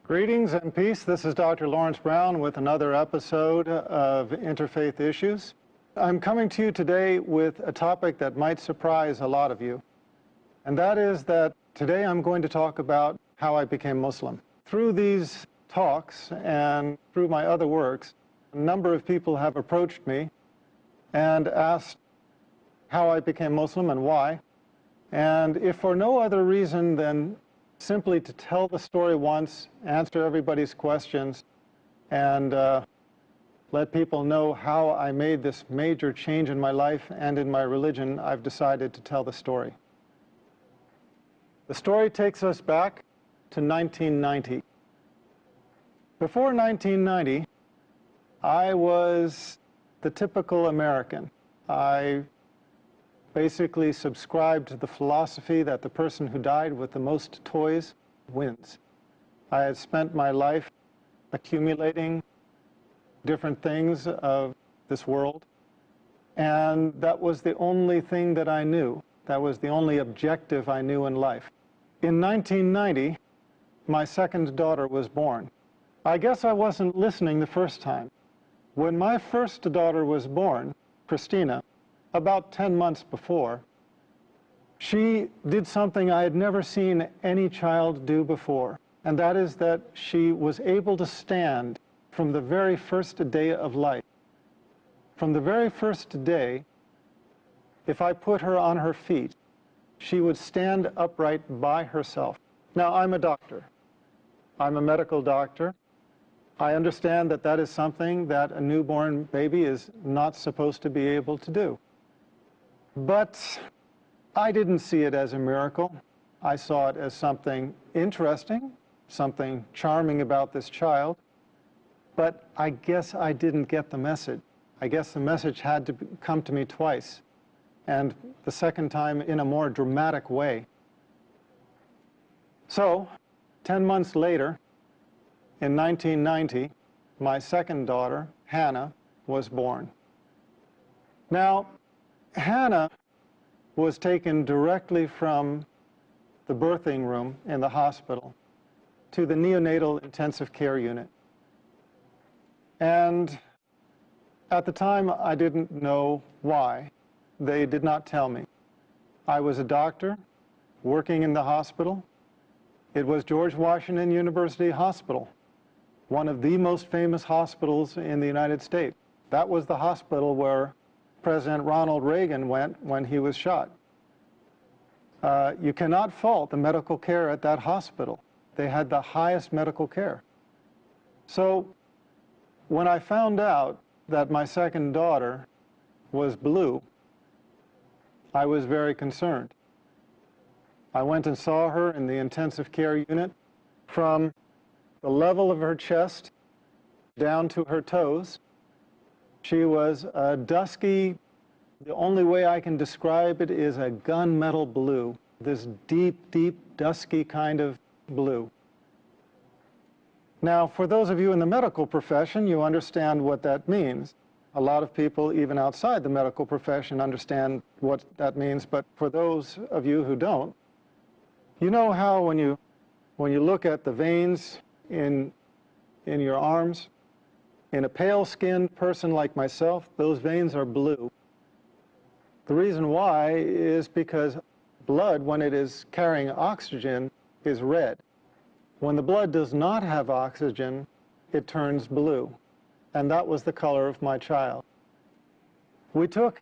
Greetings and peace. This is Dr. Lawrence Brown with another episode of Interfaith Issues. I'm coming to you today with a topic that might surprise a lot of you. And that is that today I'm going to talk about how I became Muslim. Through these talks and through my other works, a number of people have approached me and asked how I became Muslim and why. And if for no other reason than simply to tell the story once, answer everybody's questions, and let people know how I made this major change in my life and in my religion, I've decided to tell the story. The story takes us back to 1990. Before 1990, I was the typical American. I basically subscribed to the philosophy that the person who died with the most toys wins. I had spent my life accumulating different things of this world, and that was the only thing that I knew. That was the only objective I knew in life. In 1990, my second daughter was born. I guess I wasn't listening the first time. When my first daughter was born, Christina, about 10 months before, she did something I had never seen any child do before, and that is that she was able to stand from the very first day of life. From the very first day, if I put her on her feet, she would stand upright by herself. Now, I'm a doctor. I'm a medical doctor. I understand that that is something that a newborn baby is not supposed to be able to do. But I didn't see it as a miracle. I saw it as something interesting, something charming about this child. But I guess I didn't get the message. I guess the message had to come to me twice, and the second time in a more dramatic way. So, 10 months later, in 1990, my second daughter, Hannah, was born. Now, Hannah was taken directly from the birthing room in the hospital to the neonatal intensive care unit. And at the time, I didn't know why. They did not tell me. I was a doctor working in the hospital. It was George Washington University Hospital, one of the most famous hospitals in the United States. That was the hospital where President Ronald Reagan went when he was shot. You cannot fault the medical care at that hospital. They had the highest medical care. So when I found out that my second daughter was blue, I was very concerned. I went and saw her in the intensive care unit. From the level of her chest down to her toes, she was a dusky, the only way I can describe it is a gunmetal blue, this deep, deep, dusky kind of blue. Now, for those of you in the medical profession, you understand what that means. A lot of people, even outside the medical profession, understand what that means, but for those of you who don't, you know how when you look at the veins in your arms, in a pale-skinned person like myself, those veins are blue. The reason why is because blood, when it is carrying oxygen, is red. When the blood does not have oxygen, it turns blue. And that was the color of my child. We took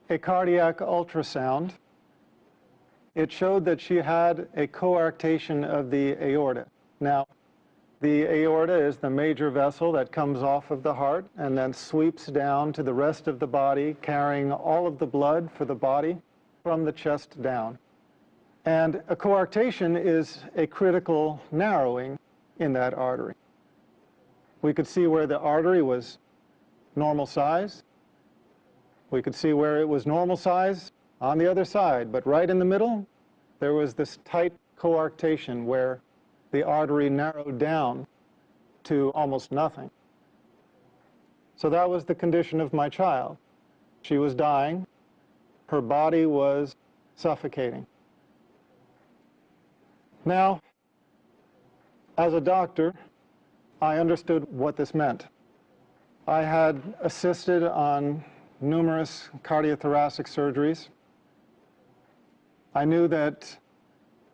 a cardiac ultrasound. It showed that she had a coarctation of the aorta. Now, the aorta is the major vessel that comes off of the heart and then sweeps down to the rest of the body, carrying all of the blood for the body from the chest down. And a coarctation is a critical narrowing in that artery. We could see where the artery was normal size. We could see where it was normal size on the other side, but right in the middle, there was this tight coarctation where the artery narrowed down to almost nothing. So that was the condition of my child. She was dying. Her body was suffocating. Now, As a doctor, I understood what this meant. I had assisted on numerous cardiothoracic surgeries. I knew that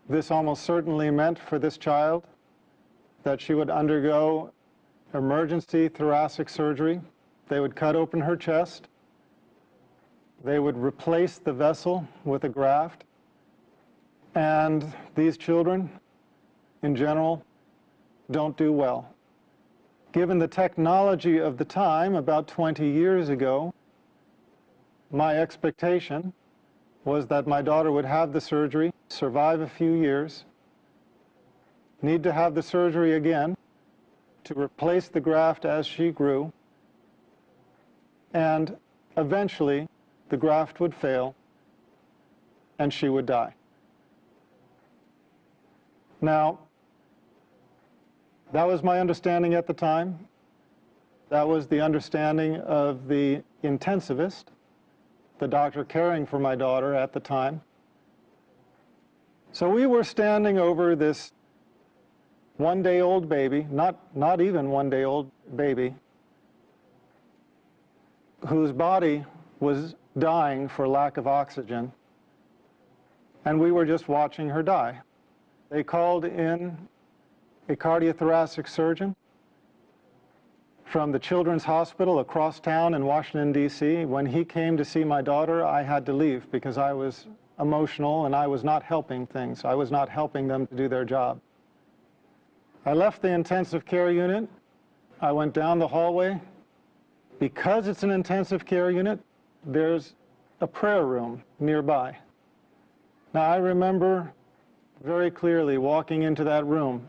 this almost certainly meant for this child that she would undergo emergency thoracic surgery. They would cut open her chest. They would replace the vessel with a graft. And these children, in general, don't do well. Given the technology of the time, about 20 years ago, my expectation was that my daughter would have the surgery, survive a few years, need to have the surgery again to replace the graft as she grew, and eventually the graft would fail and she would die. Now, that was my understanding at the time. That was the understanding of the intensivist, the doctor caring for my daughter at the time. So we were standing over this one-day-old baby, not even one-day-old baby, whose body was dying for lack of oxygen, and we were just watching her die. They called in a cardiothoracic surgeon from the Children's Hospital across town in Washington, D.C. When he came to see my daughter, I had to leave because I was emotional and I was not helping things. I was not helping them to do their job. I left the intensive care unit. I went down the hallway. Because it's an intensive care unit, there's a prayer room nearby. Now, I remember very clearly walking into that room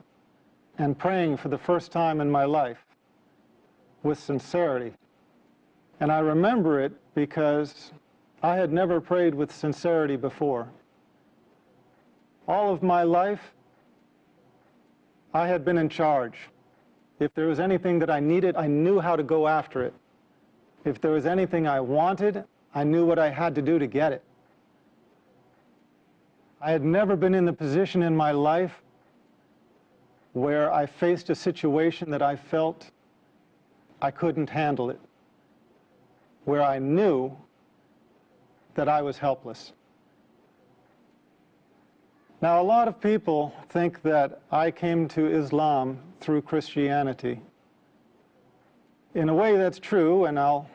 and praying for the first time in my life with sincerity. And I remember it because I had never prayed with sincerity before. All of my life, I had been in charge. If there was anything that I needed, I knew how to go after it. If there was anything I wanted, I knew what I had to do to get it. I had never been in the position in my life where I faced a situation that I felt I couldn't handle it, where I knew that I was helpless. Now, a lot of people think that I came to Islam through Christianity. In a way, that's true, and I'll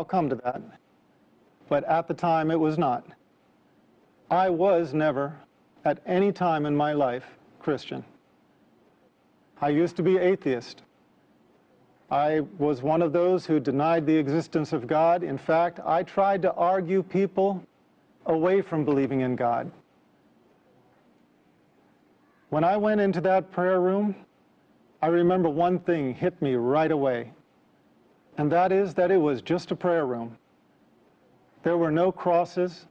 come to that. But at the time, it was not. I was never, at any time in my life, Christian. I used to be atheist. I was one of those who denied the existence of God. In fact, I tried to argue people away from believing in God. When I went into that prayer room, I remember one thing hit me right away, and that is that it was just a prayer room. There were no crosses,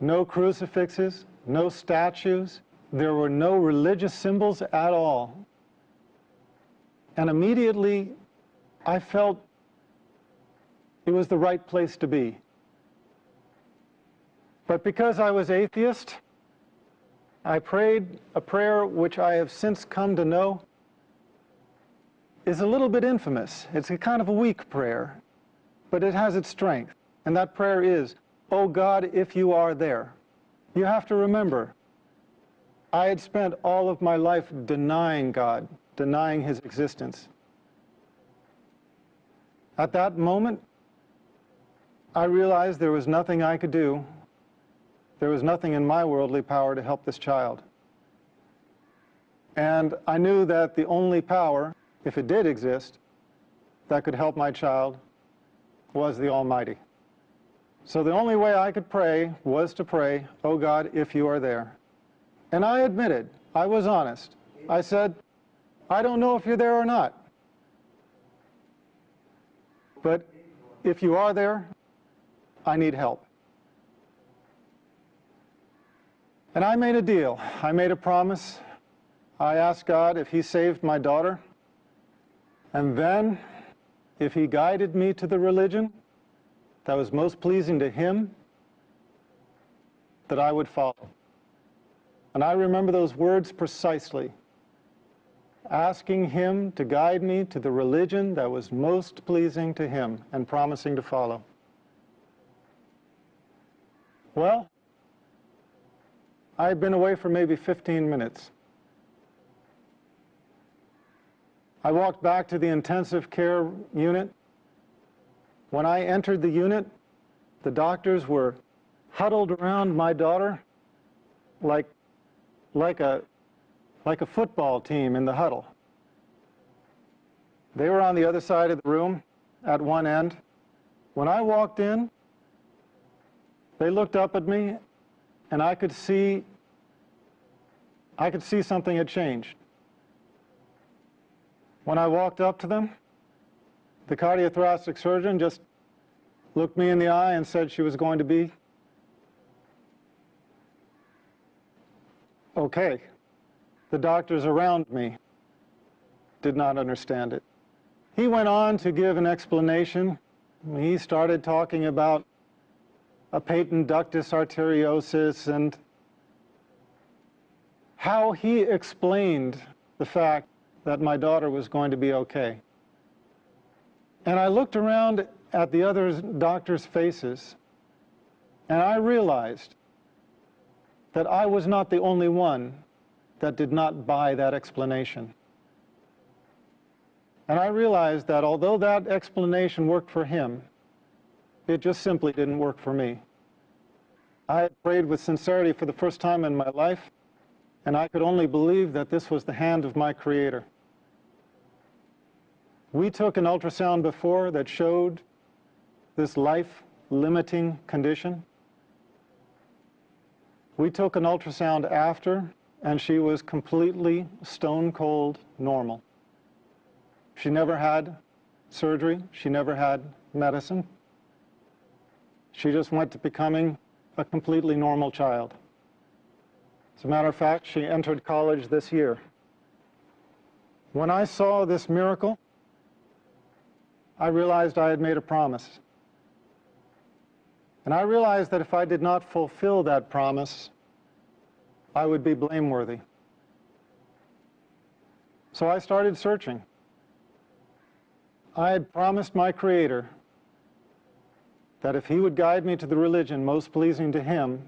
no crucifixes, no statues. There were no religious symbols at all. And immediately, I felt it was the right place to be. But because I was atheist, I prayed a prayer which I have since come to know is a little bit infamous. It's a kind of a weak prayer, but it has its strength. And that prayer is, "Oh God, if you are there." You have to remember, I had spent all of my life denying God, denying His existence. At that moment, I realized there was nothing I could do. There was nothing in my worldly power to help this child. And I knew that the only power, if it did exist, that could help my child was the Almighty. So the only way I could pray was to pray, "Oh God, if you are there." And I admitted, I was honest. I said, "I don't know if you're there or not. But if you are there, I need help." And I made a deal. I made a promise. I asked God if He saved my daughter, and then if He guided me to the religion that was most pleasing to Him, that I would follow. And I remember those words precisely. asking him to guide me to the religion that was most pleasing to him and promising to follow. Well, I had been away for maybe 15 minutes. I walked back to the intensive care unit. When I entered the unit, the doctors were huddled around my daughter like a football team in the huddle. They were on the other side of the room at one end. When I walked in, they looked up at me, and I could see something had changed. When I walked up to them, the cardiothoracic surgeon just looked me in the eye and said she was going to be okay. The doctors around me did not understand it. He went on to give an explanation. He started talking about a patent ductus arteriosus and how he explained the fact that my daughter was going to be okay. And I looked around at the other doctors' faces, and I realized that I was not the only one that did not buy that explanation. And I realized that although that explanation worked for him, it just simply didn't work for me. I had prayed with sincerity for the first time in my life, and I could only believe that this was the hand of my Creator. We took an ultrasound before that showed this life-limiting condition. We took an ultrasound after, and she was completely stone-cold normal. She never had surgery. She never had medicine. She just went to becoming a completely normal child. As a matter of fact, she entered college this year. When I saw this miracle, I realized I had made a promise. And I realized that if I did not fulfill that promise, I would be blameworthy. So I started searching. I had promised my Creator that if He would guide me to the religion most pleasing to Him,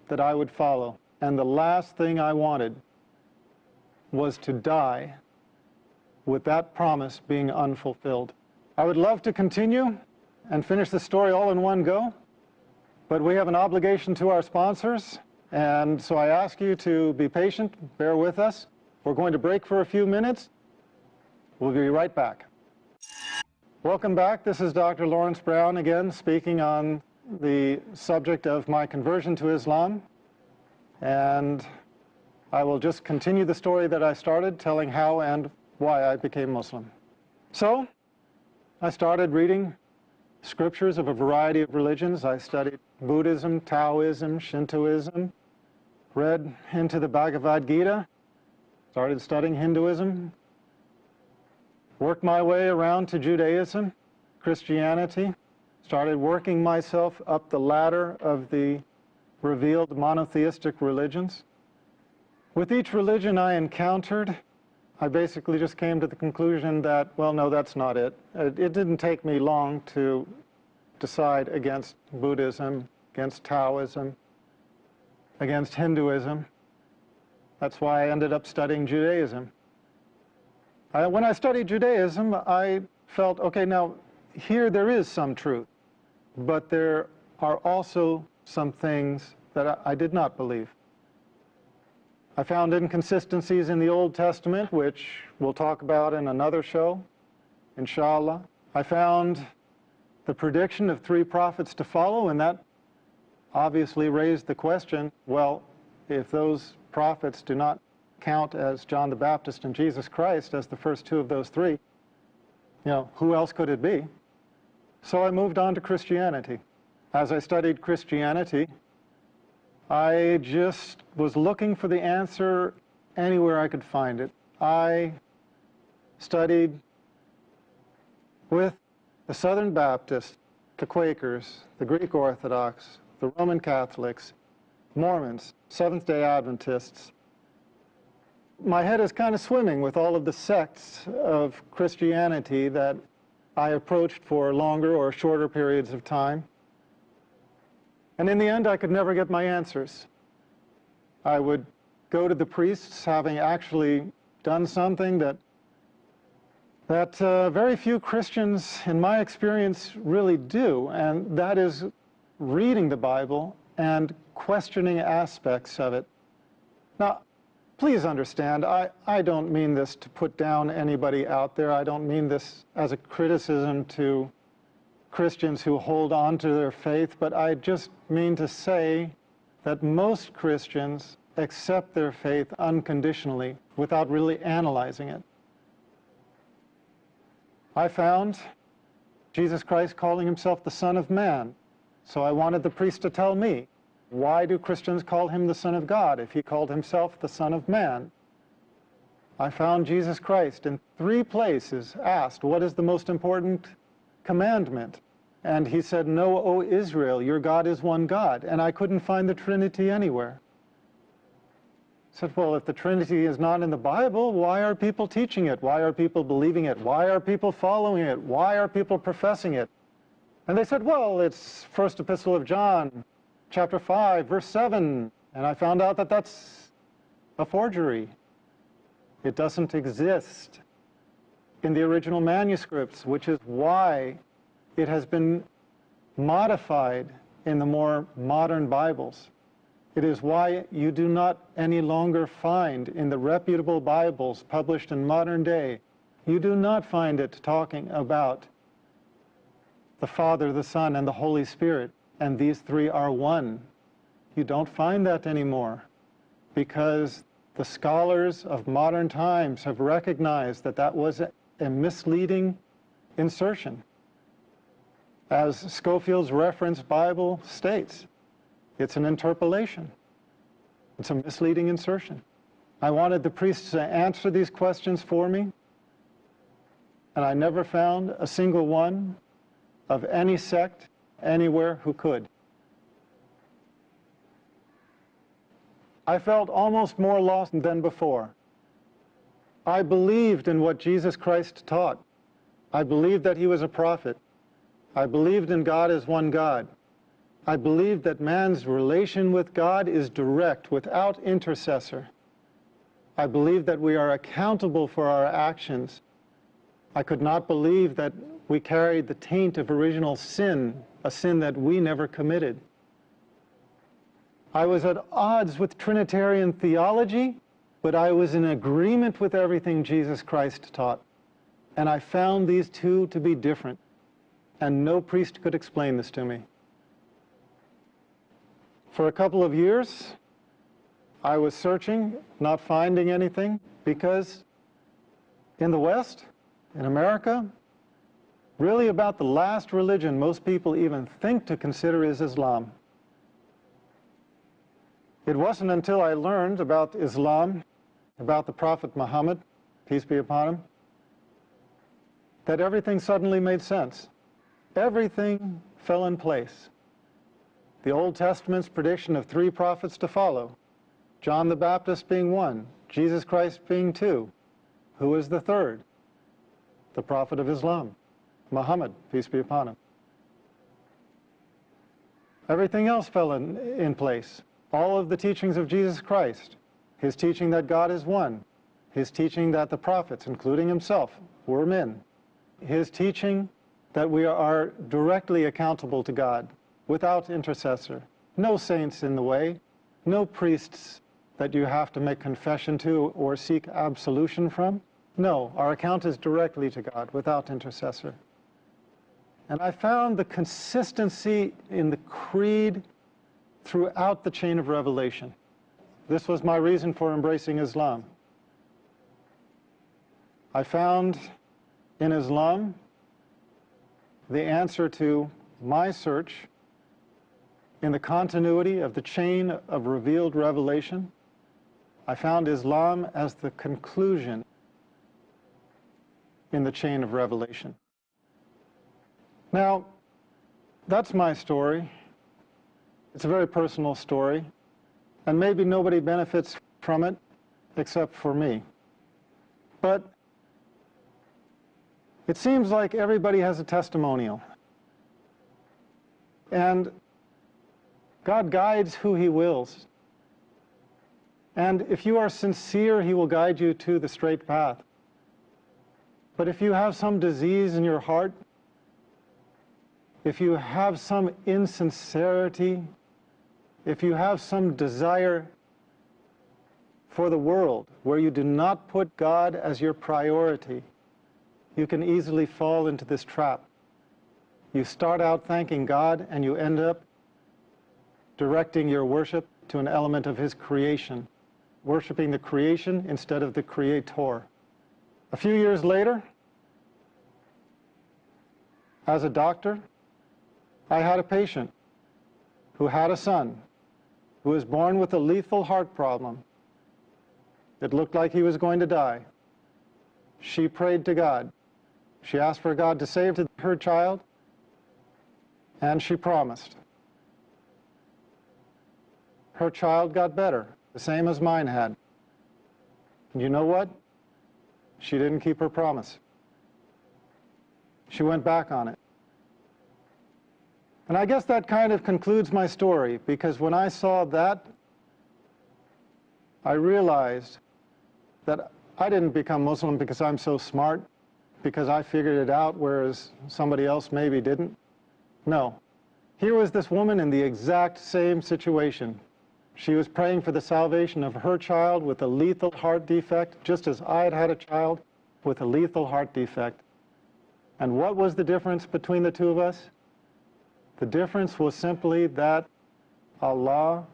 that I would follow. And the last thing I wanted was to die with that promise being unfulfilled. I would love to continue and finish the story all in one go, but we have an obligation to our sponsors, and so I ask you to be patient, bear with us. We're going to break for a few minutes. We'll be right back. Welcome back. This is Dr. Lawrence Brown again, speaking on the subject of my conversion to Islam. And I will just continue the story that I started, telling how and why I became Muslim. So, I started reading scriptures of a variety of religions. I studied Buddhism, Taoism, Shintoism, read into the Bhagavad Gita, started studying Hinduism, worked my way around to Judaism, Christianity, started working myself up the ladder of the revealed monotheistic religions. With each religion I encountered, I basically just came to the conclusion that, well, no, that's not it. It didn't take me long to decide against Buddhism, against Taoism, against Hinduism. That's why I ended up studying Judaism. When I studied Judaism, I felt, okay, now here there is some truth, but there are also some things that I did not believe. I found inconsistencies in the Old Testament, which we'll talk about in another show, inshallah. I found the prediction of 3 prophets to follow, and that obviously raised the question, well, if those prophets do not count as John the Baptist and Jesus Christ as the first 2 of those 3, who else could it be? So I moved on to Christianity. As I studied Christianity, I just was looking for the answer anywhere I could find it. I studied with the Southern Baptists, the Quakers, the Greek Orthodox, the Roman Catholics, Mormons, Seventh-day Adventists, my head is kind of swimming with all of the sects of Christianity that I approached for longer or shorter periods of time. And in the end, I could never get my answers. I would go to the priests having actually done something that very few Christians, in my experience, really do, and that is reading the Bible and questioning aspects of it. Now, please understand, I don't mean this to put down anybody out there. I don't mean this as a criticism to Christians who hold on to their faith, but I just mean to say that most Christians accept their faith unconditionally without really analyzing it. I found Jesus Christ calling himself the Son of Man, so I wanted the priest to tell me, why do Christians call him the Son of God if he called himself the Son of Man? I found Jesus Christ in 3 places asked, what is the most important commandment? And he said, "Know, O Israel, your God is one God." And I couldn't find the Trinity anywhere. I said, well, if the Trinity is not in the Bible, why are people teaching it? Why are people believing it? Why are people following it? Why are people professing it? And they said, well, it's First Epistle of John, chapter 5, verse 7. And I found out that that's a forgery. It doesn't exist in the original manuscripts, which is why it has been modified in the more modern Bibles. It is why you do not any longer find in the reputable Bibles published in modern day, you do not find it talking about the Father, the Son, and the Holy Spirit, and these 3 are one. You don't find that anymore because the scholars of modern times have recognized that that was a misleading insertion. As Scofield's Reference Bible states, it's an interpolation. It's a misleading insertion. I wanted the priests to answer these questions for me, and I never found a single one of any sect anywhere who could. I felt almost more lost than before. I believed in what Jesus Christ taught. I believed that he was a prophet. I believed in God as one God. I believed that man's relation with God is direct, without intercessor. I believed that we are accountable for our actions. I could not believe that we carried the taint of original sin, a sin that we never committed. I was at odds with Trinitarian theology, but I was in agreement with everything Jesus Christ taught. And I found these 2 to be different, and no priest could explain this to me. For a couple of years, I was searching, not finding anything, because in the West, in America, really about the last religion most people even think to consider is Islam. It wasn't until I learned about Islam, about the Prophet Muhammad, peace be upon him, that everything suddenly made sense. Everything fell in place. The Old Testament's prediction of 3 prophets to follow, John the Baptist being 1, Jesus Christ being 2. Who is the 3rd? The prophet of Islam, Muhammad, peace be upon him. Everything else fell in place. All of the teachings of Jesus Christ, his teaching that God is one, his teaching that the prophets, including himself, were men, his teaching that we are directly accountable to God, without intercessor, no saints in the way, no priests that you have to make confession to or seek absolution from. No, our account is directly to God, without intercessor. And I found the consistency in the creed throughout the chain of revelation. This was my reason for embracing Islam. I found in Islam the answer to my search in the continuity of the chain of revealed revelation. I found Islam as the conclusion in the chain of revelation. Now, that's my story. It's a very personal story, and maybe nobody benefits from it, except for me. But it seems like everybody has a testimonial. And God guides who He wills. And if you are sincere, He will guide you to the straight path. But if you have some disease in your heart, if you have some insincerity, if you have some desire for the world where you do not put God as your priority, you can easily fall into this trap. You start out thanking God and you end up directing your worship to an element of His creation, worshiping the creation instead of the Creator. A few years later, as a doctor, I had a patient who had a son who was born with a lethal heart problem. It looked like he was going to die. She prayed to God. She asked for God to save her child, and she promised. Her child got better, the same as mine had. And you know what? She didn't keep her promise. She went back on it. And I guess that kind of concludes my story, because when I saw that, I realized that I didn't become Muslim because I'm so smart, because I figured it out, whereas somebody else maybe didn't. No. Here was this woman in the exact same situation. She was praying for the salvation of her child with a lethal heart defect, just as I had had a child with a lethal heart defect. And what was the difference between the two of us? The difference was simply that Allah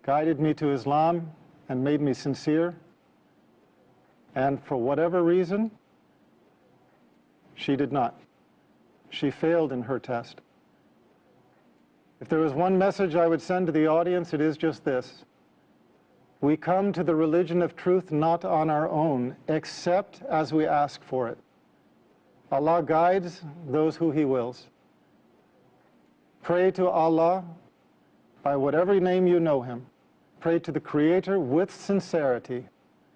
guided me to Islam and made me sincere. And for whatever reason, she did not. She failed in her test. If there was one message I would send to the audience, it is just this. We come to the religion of truth not on our own, except as we ask for it. Allah guides those who He wills. Pray to Allah by whatever name you know Him. Pray to the Creator with sincerity.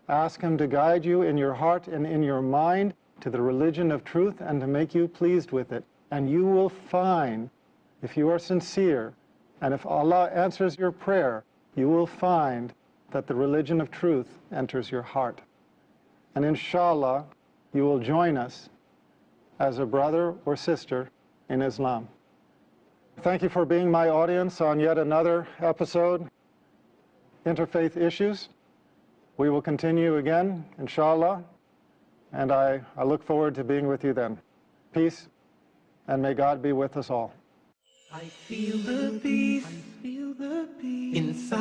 Ask Him to guide you in your heart and in your mind to the religion of truth and to make you pleased with it. And you will find, if you are sincere, and if Allah answers your prayer, you will find that the religion of truth enters your heart. And inshallah, you will join us as a brother or sister in Islam. Thank you for being my audience on yet another episode, Interfaith Issues. We will continue again, inshallah, and I look forward to being with you then. Peace, and may God be with us all. I feel the peace inside.